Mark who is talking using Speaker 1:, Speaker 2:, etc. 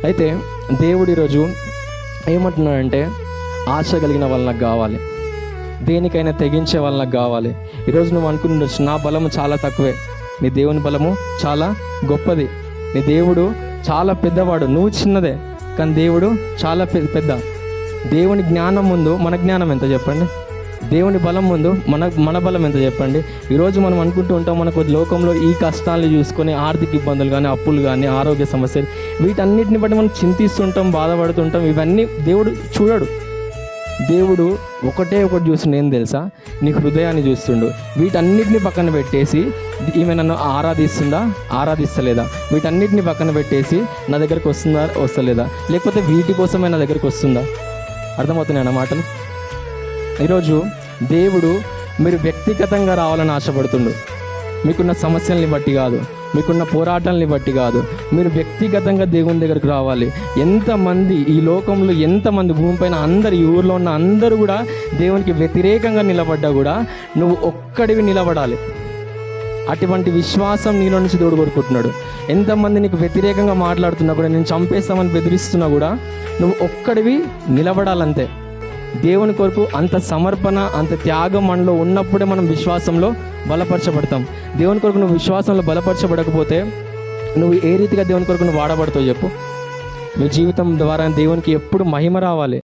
Speaker 1: అయితే దేవుడు ఈరోజు ఏమంటున్నాడంటే, ఆశ కలిగిన వాళ్ళు నాకు కావాలి, దేనికైనా తెగించే వాళ్ళు నాకు కావాలి. ఈరోజు నువ్వు అనుకుంటుండొచ్చు, నా బలము చాలా తక్కువే. నీ దేవుని బలము చాలా గొప్పది. నీ దేవుడు చాలా పెద్దవాడు, నువ్వు చిన్నదే, కానీ దేవుడు చాలా పెద్ద. దేవుని జ్ఞానం ముందు మన జ్ఞానం ఎంత చెప్పండి? దేవుని బలం ముందు మన బలం ఎంత చెప్పండి? ఈరోజు మనం అనుకుంటూ ఉంటాం, మనకు లోకంలో ఈ కష్టాలను చూసుకొని ఆర్థిక ఇబ్బందులు కానీ, అప్పులు కానీ, ఆరోగ్య సమస్యలు, వీటన్నిటిని బట్టి మనం చింతిస్తుంటాం, బాధపడుతుంటాం. ఇవన్నీ దేవుడు చూడడు. దేవుడు ఒకటి చూస్తుండే, ఏం తెలుసా? నీ హృదయాన్ని చూస్తుండు. వీటన్నిటిని పక్కన పెట్టేసి, ఈమె నన్ను ఆరాధిస్తలేదా, వీటన్నిటిని పక్కన పెట్టేసి నా దగ్గరకు వస్తలేదా, లేకపోతే వీటి కోసమే నా దగ్గరకు వస్తుందా? అర్థమవుతున్నాయి నా మాటలు? ఈరోజు దేవుడు మీరు వ్యక్తిగతంగా రావాలని ఆశపడుతుండు. మీకున్న సమస్యల్ని బట్టి కాదు, మీకున్న పోరాటాలని బట్టి కాదు, మీరు వ్యక్తిగతంగా దేవుని దగ్గరకు రావాలి. ఎంతమంది ఈ లోకంలో, ఎంతమంది భూమిపైన, అందరు ఈ ఊర్లో ఉన్న అందరూ కూడా దేవునికి వ్యతిరేకంగా నిలబడ్డా కూడా నువ్వు ఒక్కడివి నిలబడాలి. అటువంటి విశ్వాసం నీలో నుంచి దేవుడు కోరుకుంటున్నాడు. ఎంతమంది నీకు వ్యతిరేకంగా మాట్లాడుతున్నా కూడా, నేను చంపేస్తామని బెదిరిస్తున్నా కూడా నువ్వు ఒక్కడివి నిలబడాలంతే. దేవుని కొరకు అంత సమర్పణ, అంత త్యాగం మనలో ఉన్నప్పుడే మనం విశ్వాసంలో బలపరచబడతాం. దేవుని కొరకు నువ్వు విశ్వాసంలో బలపరచబడకపోతే నువ్వు ఏ రీతిగా దేవుని కొరకు నువ్వు వాడబడతావు చెప్పు? మీ జీవితం ద్వారా దేవునికి ఎప్పుడు మహిమ రావాలి.